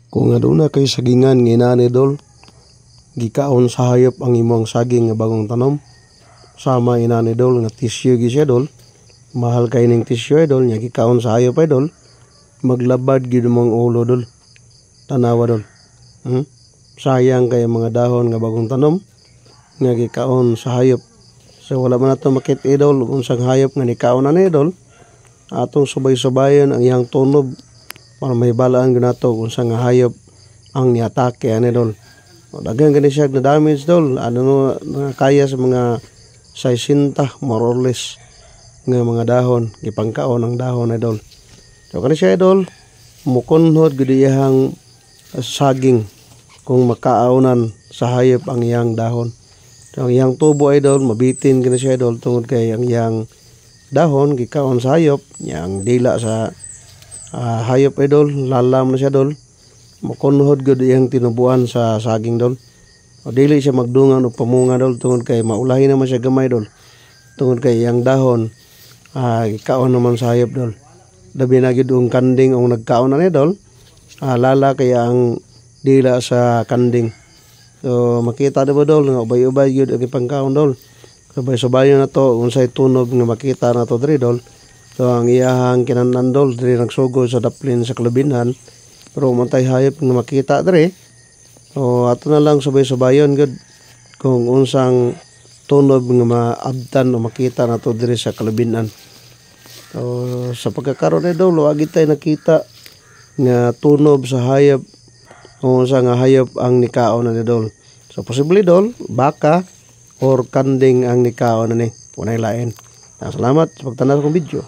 Kung aduna kay sagingan nga inani idol, gikaon sa hayop ang imong saging nga bagong tanom. Sama inani idol nga tissue gi siya idol. Mahal kay ning tissue idol nya gikaon sa hayop idol. Maglabad gid mong ulo idol. Tanawa idol. Sayang kay mga dahon nga bagong tanom nga gikaon sa hayop. So wala man nato makit idol unsang hayop nga nikaon ani idol. Atong subay-subayan ang iyang tunob para mahibalaan ganato kung sa nga hayop ang niatake ani idol. Daghang gani siya na damage idol. Ano na kaya sa mga 60 more or less nga mga dahon gipangkaon ang dahon idol. So kani siya idol mukunhod gid iyang saging kung makaaonan sa hayop ang iyang dahon. So ang iyang tubo idol mabitin gani siya idol tungod kay ang iyang dahon gikaon sa hayop, yang dila sa hayop idol lalam na siya idol. Makunhod gud iyang tinubuan sa saging idol. O dili siya magdungan og pamunga idol tungod kay maulahi naman siya gamay idol. Tungod kay iyang dahon gikaon naman sa hayop idol. Labi na gid ang kanding ang nagkaon na idol. Lala kaya ang dila sa kanding. So makita diba idol nga ubay-ubay gud ang ipangkaon idol. Sabay-sabayan na to unsay tunob nga makita na to diri idol. So ang iyahang kinanan idol diri nagsugod sa daplin sa kalabinhan. Pero mantay hayop nga makita diri. So ato na lang sabay-sabayon gud kung unsang tunob nga maabtan o makita na to diri sa kalabinhan. So sa pagkakaroon idol wa gid tay nakita nga tunob sa hayop kung unsa nga hayop ang nikaon na idol. So posible idol baka or kanding ang nikaon na ni punay lain. Salamat sa pagtanaw kong video.